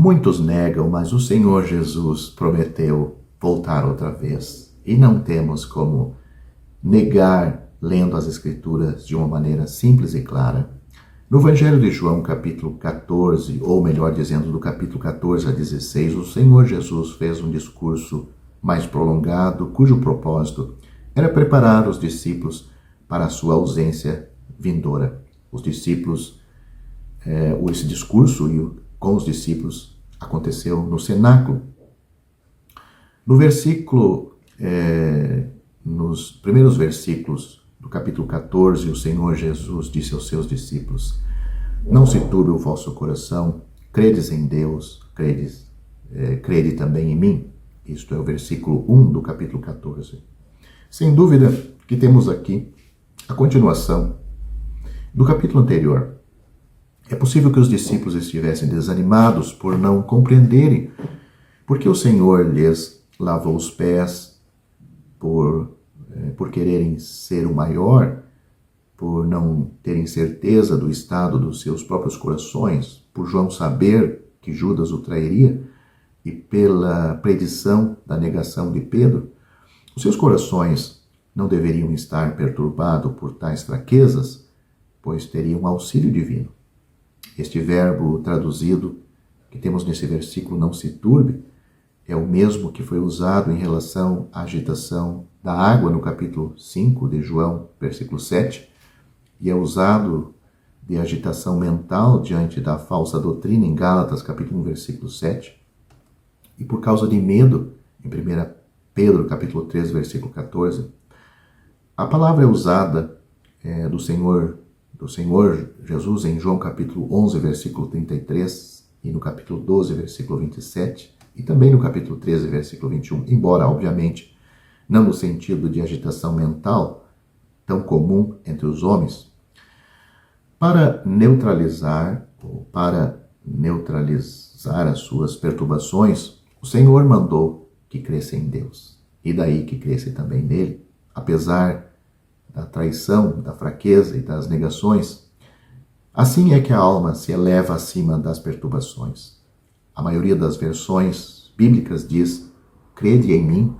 Muitos negam, mas o Senhor Jesus prometeu voltar outra vez. E não temos como negar lendo as Escrituras de uma maneira simples e clara. No Evangelho de João, capítulo 14, ou melhor dizendo, do capítulo 14 a 16, o Senhor Jesus fez um discurso mais prolongado, cujo propósito era preparar os discípulos para a sua ausência vindoura. Os discípulos, esse discurso com os discípulos aconteceu no cenáculo. No versículo, nos primeiros versículos do capítulo 14, o Senhor Jesus disse aos seus discípulos: não se turbe o vosso coração, credes em Deus, crede também em mim. Isto é o versículo 1 do capítulo 14. Sem dúvida que temos aqui a continuação do capítulo anterior. É possível que os discípulos estivessem desanimados por não compreenderem porque o Senhor lhes lavou os pés, por quererem ser o maior, por não terem certeza do estado dos seus próprios corações, por João saber que Judas o trairia e pela predição da negação de Pedro. Os seus corações não deveriam estar perturbados por tais fraquezas, pois teriam auxílio divino. Este verbo traduzido que temos nesse versículo, não se turbe, é o mesmo que foi usado em relação à agitação da água no capítulo 5 de João, versículo 7, e é usado de agitação mental diante da falsa doutrina em Gálatas, capítulo 1, versículo 7, e por causa de medo, em 1 Pedro, capítulo 3, versículo 14. A palavra é usada do Senhor Jesus em João, capítulo 11, versículo 33, e no capítulo 12, versículo 27, e também no capítulo 13, versículo 21, embora, obviamente, não no sentido de agitação mental tão comum entre os homens. Para neutralizar as suas perturbações, o Senhor mandou que cresça em Deus, e daí que cresça também nele, apesar da traição, da fraqueza e das negações. Assim é que a alma se eleva acima das perturbações. A maioria das versões bíblicas diz: crede em mim,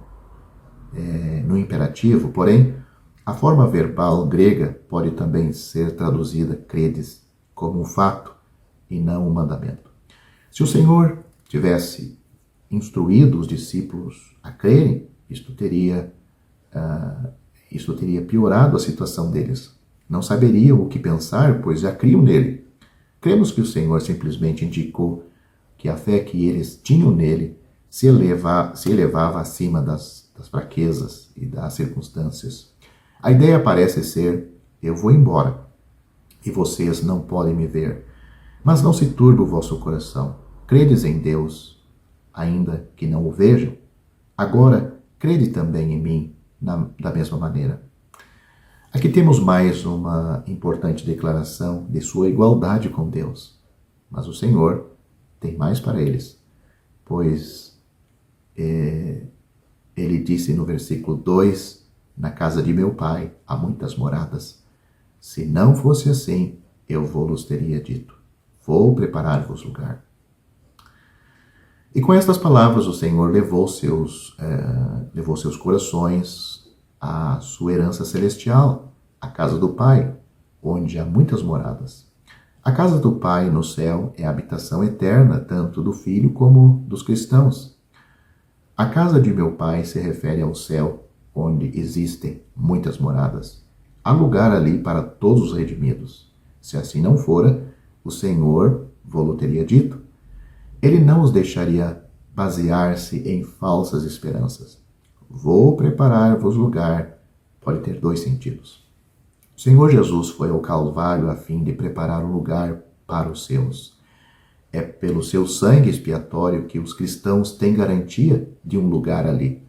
no imperativo, porém, a forma verbal grega pode também ser traduzida credes como um fato e não um mandamento. Se o Senhor tivesse instruído os discípulos a crerem, isto teria piorado a situação deles. Não saberiam o que pensar, pois já criam nele. Cremos que o Senhor simplesmente indicou que a fé que eles tinham nele se elevava acima das fraquezas e das circunstâncias. A ideia parece ser: eu vou embora e vocês não podem me ver. Mas não se turbe o vosso coração. Credes em Deus, ainda que não o vejam. Agora, crede também em mim, da mesma maneira. Aqui temos mais uma importante declaração de sua igualdade com Deus. Mas o Senhor tem mais para eles, pois ele disse no versículo 2, na casa de meu pai há muitas moradas. Se não fosse assim, eu vos teria dito: vou preparar-vos lugar. E com estas palavras o Senhor levou seus corações à sua herança celestial, a casa do Pai, onde há muitas moradas. A casa do Pai no céu é a habitação eterna, tanto do Filho como dos cristãos. A casa de meu Pai se refere ao céu, onde existem muitas moradas. Há lugar ali para todos os redimidos. Se assim não fora, o Senhor vô-lo teria dito. Ele não os deixaria basear-se em falsas esperanças. Vou preparar-vos lugar pode ter dois sentidos. O Senhor Jesus foi ao Calvário a fim de preparar um lugar para os seus. É pelo seu sangue expiatório que os cristãos têm garantia de um lugar ali.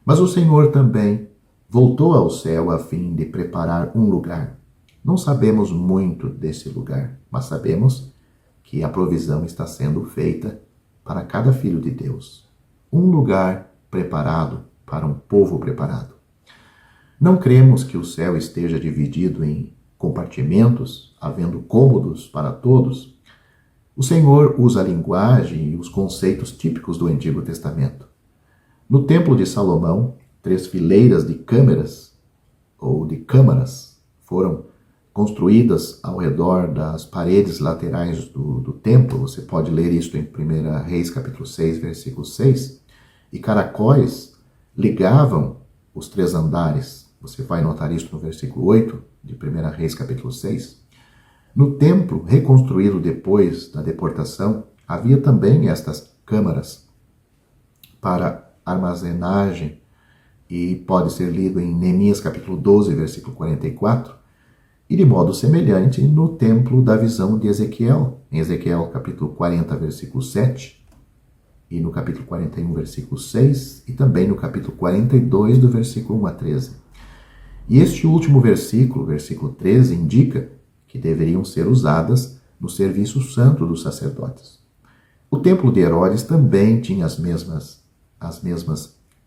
Mas o Senhor também voltou ao céu a fim de preparar um lugar. Não sabemos muito desse lugar, mas sabemos que a provisão está sendo feita para cada filho de Deus. Um lugar preparado para um povo preparado. Não cremos que o céu esteja dividido em compartimentos, havendo cômodos para todos. O Senhor usa a linguagem e os conceitos típicos do Antigo Testamento. No Templo de Salomão, 3 fileiras de câmeras ou de câmaras foram construídas ao redor das paredes laterais do templo. Você pode ler isso em 1 Reis capítulo 6, versículo 6. E caracóis ligavam os 3 andares. Você vai notar isso no versículo 8 de 1 Reis capítulo 6. No templo, reconstruído depois da deportação, havia também estas câmaras para armazenagem, e pode ser lido em Neemias capítulo 12, versículo 44, e de modo semelhante no templo da visão de Ezequiel, em Ezequiel capítulo 40, versículo 7, e no capítulo 41, versículo 6, e também no capítulo 42, do versículo 1 a 13. E este último versículo, versículo 13, indica que deveriam ser usadas no serviço santo dos sacerdotes. O templo de Herodes também tinha as mesmas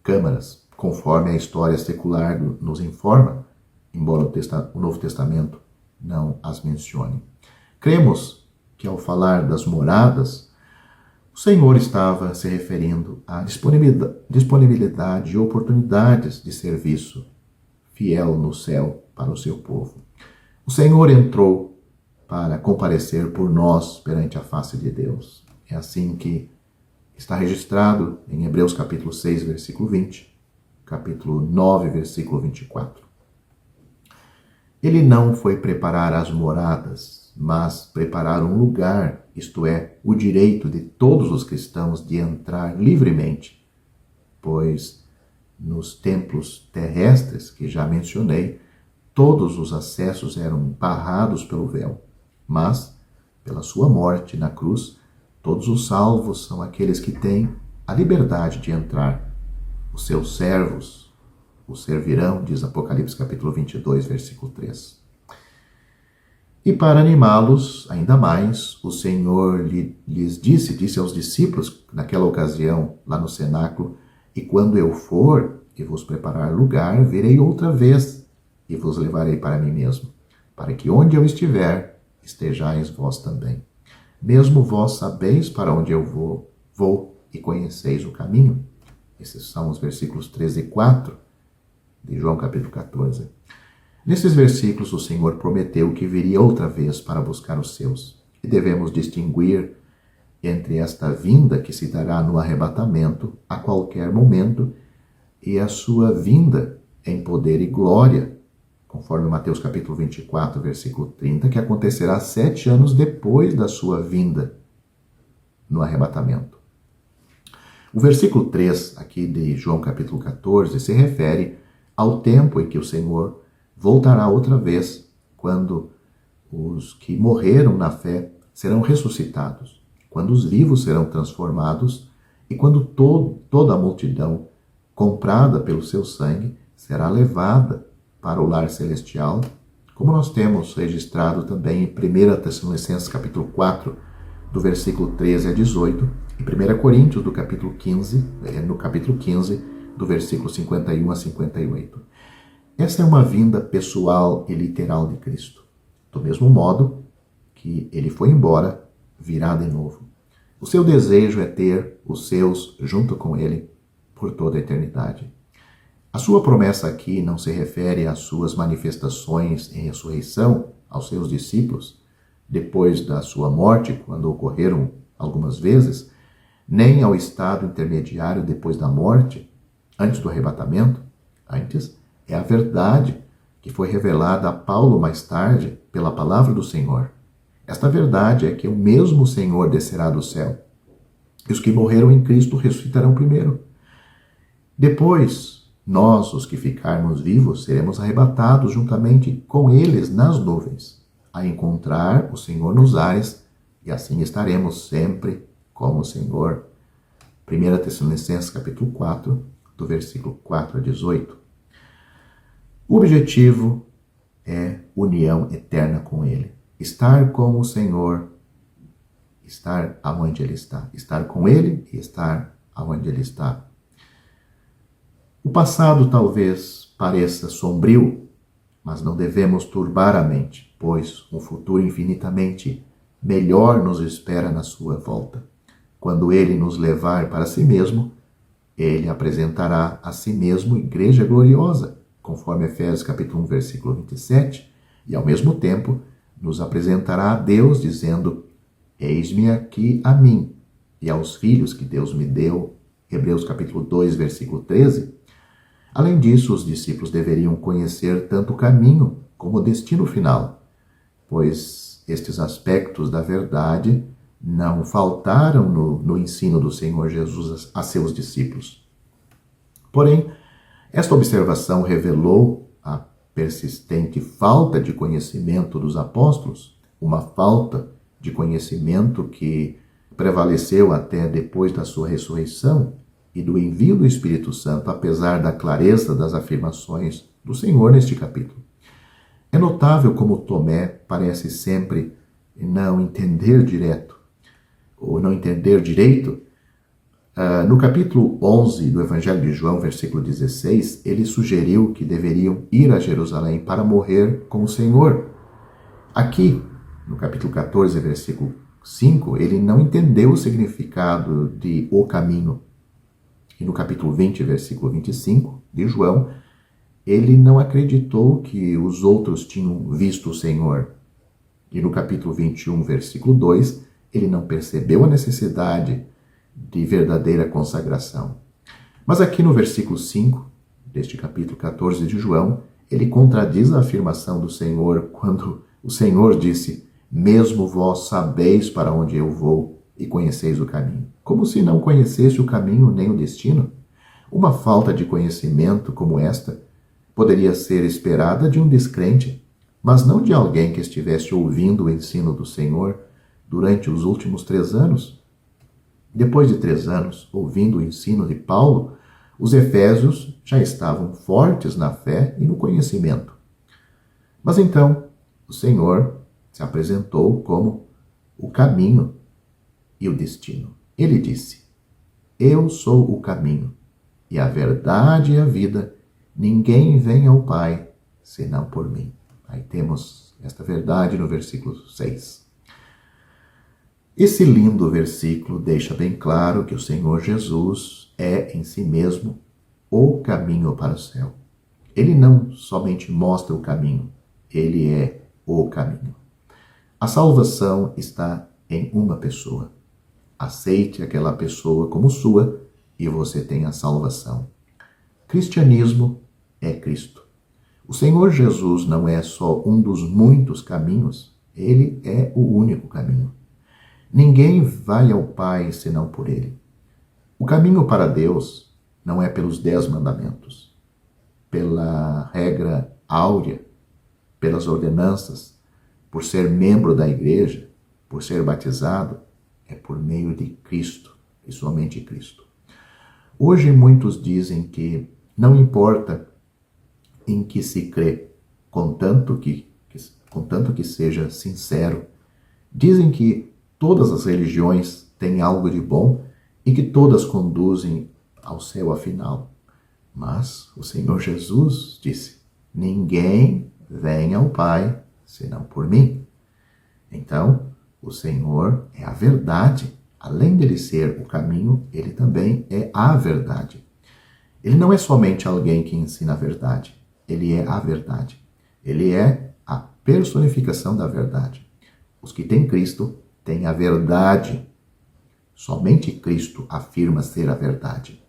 câmaras, conforme a história secular nos informa, embora o Novo Testamento não as mencione. Cremos que ao falar das moradas, o Senhor estava se referindo à disponibilidade e oportunidades de serviço fiel no céu para o seu povo. O Senhor entrou para comparecer por nós perante a face de Deus. É assim que está registrado em Hebreus capítulo 6, versículo 20, capítulo 9, versículo 24. Ele não foi preparar as moradas, mas preparar um lugar, isto é, o direito de todos os cristãos de entrar livremente, pois nos templos terrestres que já mencionei, todos os acessos eram barrados pelo véu, mas, pela sua morte na cruz, todos os salvos são aqueles que têm a liberdade de entrar. Os seus servos o servirão, diz Apocalipse capítulo 22, versículo 3. E para animá-los ainda mais, o Senhor lhes disse aos discípulos, naquela ocasião, lá no cenáculo, e quando eu for e vos preparar lugar, virei outra vez e vos levarei para mim mesmo, para que onde eu estiver, estejais vós também. Mesmo vós sabeis para onde eu vou e conheceis o caminho. Esses são os versículos 13 e 4 de João capítulo 14. Nesses versículos, o Senhor prometeu que viria outra vez para buscar os seus. E devemos distinguir entre esta vinda que se dará no arrebatamento a qualquer momento e a sua vinda em poder e glória, conforme Mateus capítulo 24, versículo 30, que acontecerá 7 anos depois da sua vinda no arrebatamento. O versículo 3 aqui de João capítulo 14 se refere ao tempo em que o Senhor voltará outra vez, quando os que morreram na fé serão ressuscitados, quando os vivos serão transformados e quando toda a multidão comprada pelo seu sangue será levada para o lar celestial, como nós temos registrado também em 1 Tessalonicenses capítulo 4, do versículo 13 a 18, e 1 Coríntios do capítulo 15, no capítulo 15, do versículo 51 a 58. Essa é uma vinda pessoal e literal de Cristo. Do mesmo modo que ele foi embora, virá de novo. O seu desejo é ter os seus junto com ele por toda a eternidade. A sua promessa aqui não se refere às suas manifestações em ressurreição aos seus discípulos, depois da sua morte, quando ocorreram algumas vezes, nem ao estado intermediário depois da morte, antes do arrebatamento. Antes, é a verdade que foi revelada a Paulo mais tarde pela palavra do Senhor. Esta verdade é que o mesmo Senhor descerá do céu, e os que morreram em Cristo ressuscitarão primeiro. Depois, nós, os que ficarmos vivos, seremos arrebatados juntamente com eles nas nuvens, a encontrar o Senhor nos ares, e assim estaremos sempre com o Senhor. 1 Tessalonicenses capítulo 4, do versículo 4 a 18. O objetivo é união eterna com Ele. Estar com o Senhor, estar aonde Ele está. Estar com Ele e estar aonde Ele está. O passado talvez pareça sombrio, mas não devemos turbar a mente, pois um futuro infinitamente melhor nos espera na sua volta. Quando ele nos levar para si mesmo, ele apresentará a si mesmo igreja gloriosa, conforme Efésios capítulo 1, versículo 27, e ao mesmo tempo nos apresentará a Deus, dizendo: eis-me aqui a mim e aos filhos que Deus me deu, Hebreus capítulo 2, versículo 13. Além disso, os discípulos deveriam conhecer tanto o caminho como o destino final, pois estes aspectos da verdade não faltaram no ensino do Senhor Jesus a seus discípulos. Porém, esta observação revelou a persistente falta de conhecimento dos apóstolos, uma falta de conhecimento que prevaleceu até depois da sua ressurreição e do envio do Espírito Santo, apesar da clareza das afirmações do Senhor neste capítulo. É notável como Tomé parece sempre não entender direito. No capítulo 11 do Evangelho de João, versículo 16, ele sugeriu que deveriam ir a Jerusalém para morrer com o Senhor. Aqui, no capítulo 14, versículo 5, ele não entendeu o significado de o caminho. E no capítulo 20, versículo 25 de João, ele não acreditou que os outros tinham visto o Senhor. E no capítulo 21, versículo 2, ele não percebeu a necessidade de verdadeira consagração. Mas aqui no versículo 5, deste capítulo 14 de João, ele contradiz a afirmação do Senhor quando o Senhor disse: mesmo vós sabeis para onde eu vou e conheceis o caminho. Como se não conhecesse o caminho nem o destino? Uma falta de conhecimento como esta poderia ser esperada de um descrente, mas não de alguém que estivesse ouvindo o ensino do Senhor durante os últimos 3 anos. Depois de 3 anos ouvindo o ensino de Paulo, os efésios já estavam fortes na fé e no conhecimento. Mas então o Senhor se apresentou como o caminho e o destino. Ele disse: eu sou o caminho e a verdade e a vida. Ninguém vem ao Pai senão por mim. Aí temos esta verdade no versículo 6. Esse lindo versículo deixa bem claro que o Senhor Jesus é em si mesmo o caminho para o céu. Ele não somente mostra o caminho, ele é o caminho. A salvação está em uma pessoa. Aceite aquela pessoa como sua e você tem a salvação. Cristianismo é Cristo. O Senhor Jesus não é só um dos muitos caminhos, ele é o único caminho. Ninguém vai ao Pai senão por ele. O caminho para Deus não é pelos 10 mandamentos, pela regra áurea, pelas ordenanças, por ser membro da igreja, por ser batizado, é por meio de Cristo e somente Cristo. Hoje muitos dizem que não importa em que se crê, contanto que seja sincero. Dizem que todas as religiões têm algo de bom e que todas conduzem ao céu afinal. Mas o Senhor Jesus disse: ninguém vem ao Pai senão por mim. Então, o Senhor é a verdade. Além dele ser o caminho, ele também é a verdade. Ele não é somente alguém que ensina a verdade. Ele é a verdade. Ele é a personificação da verdade. Os que têm Cristo têm a verdade. Somente Cristo afirma ser a verdade.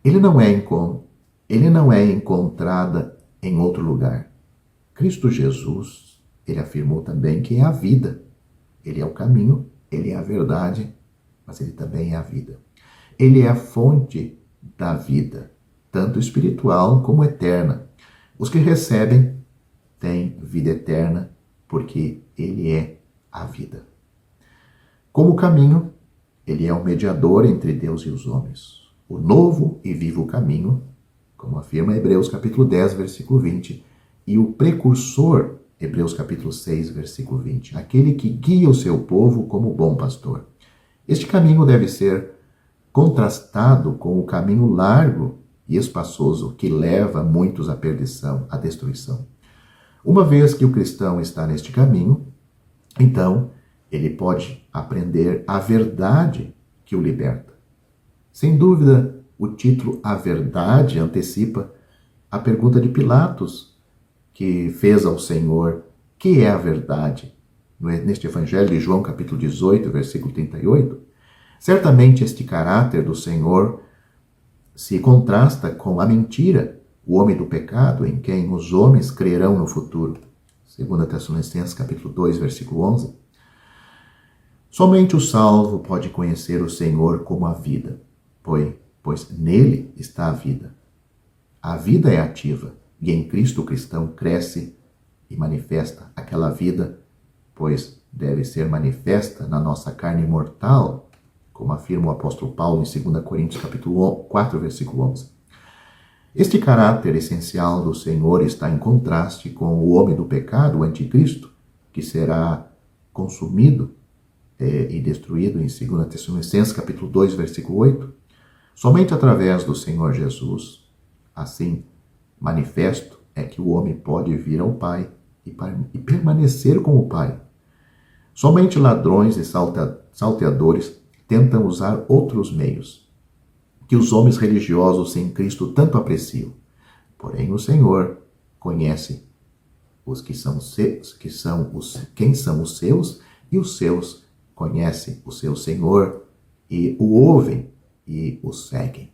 Ele não é encontrada em outro lugar. Cristo Jesus, ele afirmou também que é a vida. Ele é o caminho, ele é a verdade, mas ele também é a vida. Ele é a fonte da vida, tanto espiritual como eterna. Os que recebem têm vida eterna, porque ele é a vida. Como caminho, ele é o mediador entre Deus e os homens. O novo e vivo caminho, como afirma Hebreus capítulo 10, versículo 20, e o precursor, Hebreus capítulo 6, versículo 20, aquele que guia o seu povo como bom pastor. Este caminho deve ser contrastado com o caminho largo e espaçoso que leva muitos à perdição, à destruição. Uma vez que o cristão está neste caminho, então ele pode aprender a verdade que o liberta. Sem dúvida, o título A Verdade antecipa a pergunta de Pilatos, que fez ao Senhor: que é a verdade? Neste Evangelho de João, capítulo 18, versículo 38. Certamente este caráter do Senhor se contrasta com a mentira, o homem do pecado, em quem os homens crerão no futuro. 2 Tessalonicenses, capítulo 2, versículo 11. Somente o salvo pode conhecer o Senhor como a vida, pois nele está a vida. A vida é ativa, e em Cristo o cristão cresce e manifesta aquela vida, pois deve ser manifesta na nossa carne mortal, como afirma o apóstolo Paulo em 2 Coríntios capítulo 4, versículo 11. Este caráter essencial do Senhor está em contraste com o homem do pecado, o anticristo, que será consumido e destruído em 2 Tessalonicenses capítulo 2, versículo 8. Somente através do Senhor Jesus, assim manifesto, é que o homem pode vir ao Pai e permanecer com o Pai. Somente ladrões e salteadores tentam usar outros meios, que os homens religiosos sem Cristo tanto apreciam. Porém, o Senhor conhece quem são os seus, e os seus conhecem o seu Senhor e o ouvem e o seguem.